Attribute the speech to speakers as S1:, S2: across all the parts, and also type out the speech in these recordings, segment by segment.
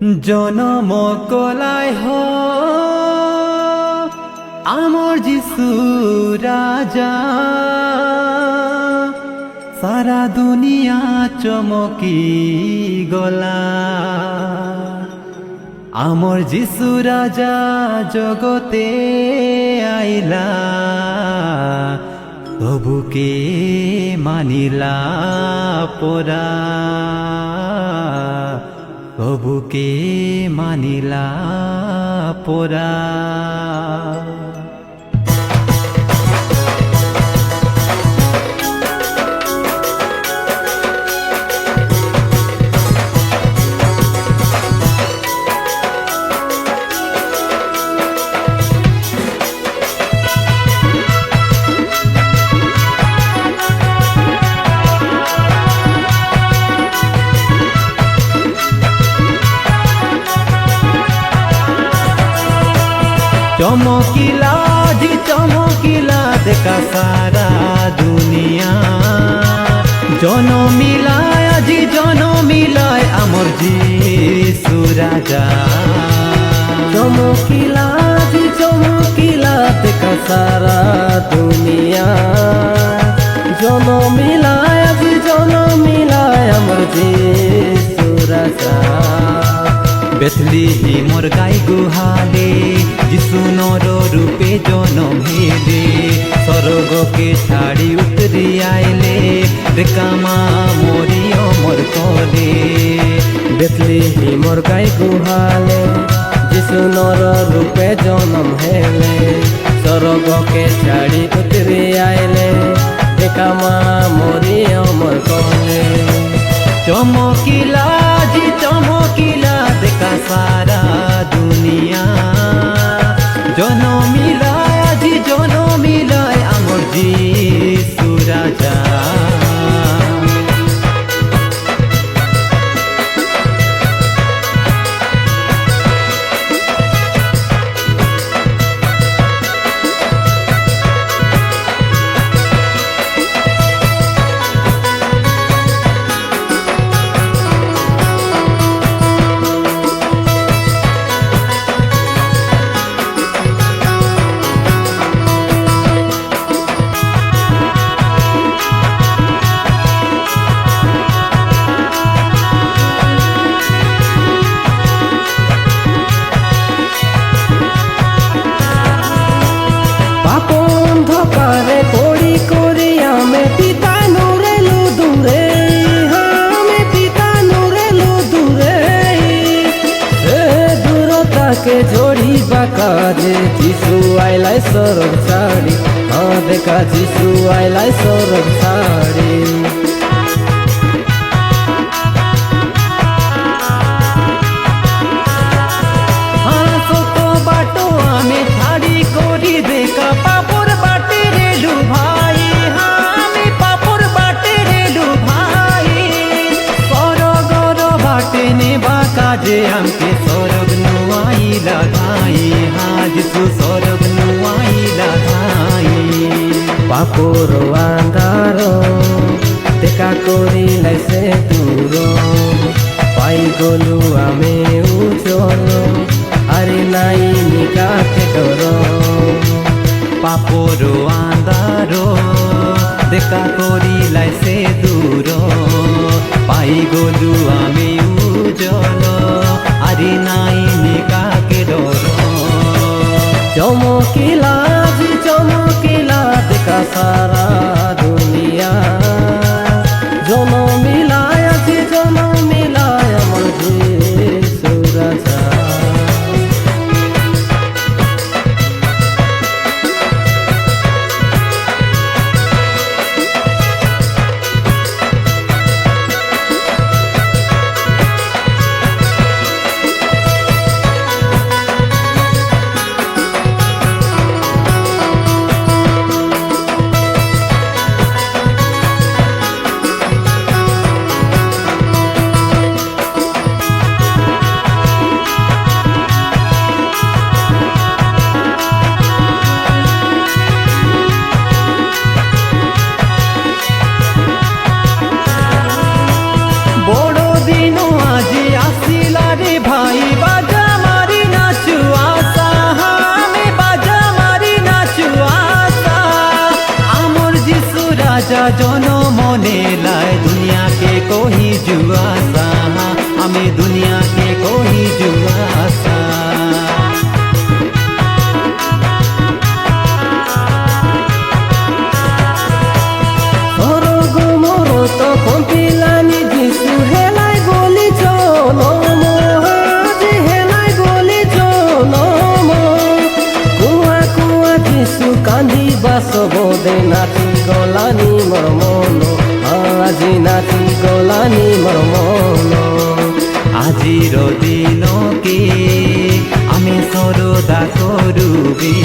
S1: জনম কলাই আমার যিশু রাজা সারা দুনিয়া চমকি গলা আমার যিশু রাজা জগতে আইলা প্রভুকে মানিলা পরা প্রভুকে মানিলা পরা চমকিলা জি চমকিলা দেখা সারা দুনিয়া জনমিলায় আজি জনমিলায় আমার যিশু রাজা
S2: চমকিলা জি চমকিলা দেখা সারা দুনিয়া জনমিলায় আজি জনমিলায় আমার যিশু রাজা
S1: বেথলিহিমর গাই গুহালে যিশু নর রূপে জনম হেলে স্বর্গকে ছাড়ি উতরি আইলে দেখামা মরি অমর কলে
S2: বেথলিহিমর গাই গুহালে যিশু নর রূপে জনম হেলে স্বর্গকে ছাড়ি উতরি আইলে দেখামা মরি অমর কলে
S1: চমকিলা জি চমকিলা দেখা সারা দুনিয়া জনমিলায় আজি জনমিলায় আমার যিশু রাজা
S2: অন্ধকারে করি করি আমি পিতা নুরেলু দূরে আমি পিতা নুরেলু দূরে এ দূরতাকে জড়িবা কাজে যিশু আইলাই সরব ছাড়ি দেখা যিশু আইলাই সরব ছাড়ি
S1: বাটো আমি ছাড়ি করি দেখা পাপর বাটে রেলু ভাই আমি পাপর বাটে রেলু ভাই সরগর বাটে নেবা কাজে আমকে সরগ নুয়াইলা ধাই যিশু সরগ নুয়াইলা ধাই
S2: পাপর আন্ধার দেখা করিলাই সে দূর পাই গলু আমি উজ্জ্বল আরে নাই নিকাতে ডর
S1: পাপর আন্ধার দেখা করিলাই সে দূর পাই গলু আমি উজ্জ্বল আরে নাই নিকাকে ডর
S2: চমকিলা জি চমকিলা দেখা সারা দুনিয়া জনমিলায় আজি জনমিলায় আমার যিশু রাজা
S1: আমি দুনিয়াকে কহি জুয়াশা
S2: তখন পিলানি যিশু হেলাই গলি জনম আজি হেলাই গলি জনম কুয়া কুয়া যিশু কান্দিবা সবদে নাচি গলানি মোর মন আজি নাচি গলানি মোর মন
S1: আজির দিনকে আমি সরদা করুবে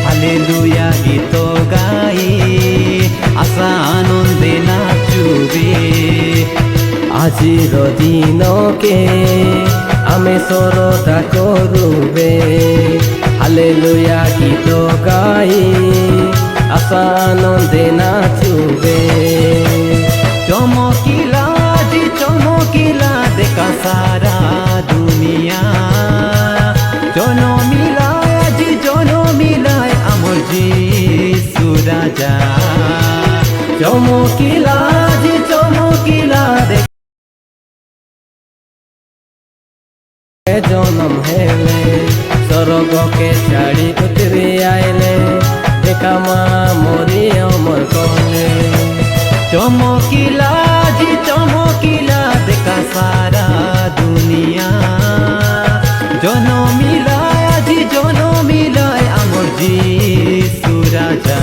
S1: হালেলুয়া গীত গাই আশা আনন্দে নাচুবে
S2: আজির দিনকে আমি সরদা করুবে হালেলুয়া গীত গাই আশা আনন্দে নাচুবে
S1: চমকিলা জি চমকিলা দেখা সারা দুনিয়া জনমিলায় জি জনমিলায় আমার যিশু রাজা
S2: চমকিলা জি চমকিলা জনম হেলে স্বর্গকে ছাড়ি উতরে আইলে দেখা মা মরি অমর কলে
S1: চমকিলা জি চমকিলা দেখা সারা দুনিয়া জনমিলায় জি জনমিলায় আমার যিশু রাজা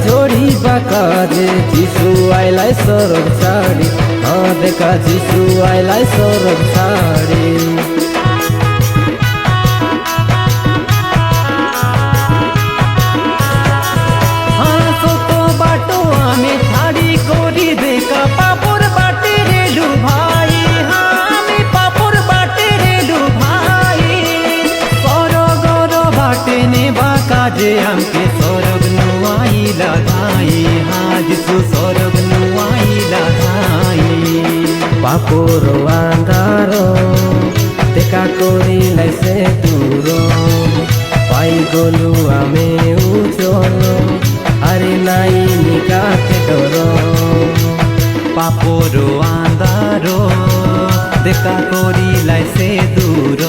S2: ঝড়িবা কাজে যিশু আইলাই সরব ছাড়ি দেখা যিশু আইলাই সরব ছাড়ি
S1: সত বাটো আমি ছাড়ি করি দেখা পাপর বাটে রেলু ভাই আমি পাপর বাটে রেলু ভাই সরগর বাটে নেবা কাজে আমকে সরগ নুয়াইলা ধাই যিশু সরগ নুয়াইলা ধাই
S2: পাপর আন্ধার দেখা করিলাই সে দূর পাই গলু আমি উজ্জ্বল আরে নাই নিকাকে ডর
S1: পাপর আন্ধার দেখা করিলাই সে দূর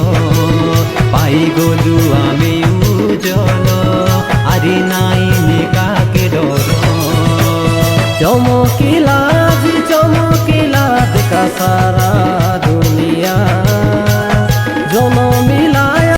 S1: পাই গলু আমি উজ্জ্বল আরে নাই নিকাকে ডর
S2: চমকিলা জি চমকিলা দেখা সারা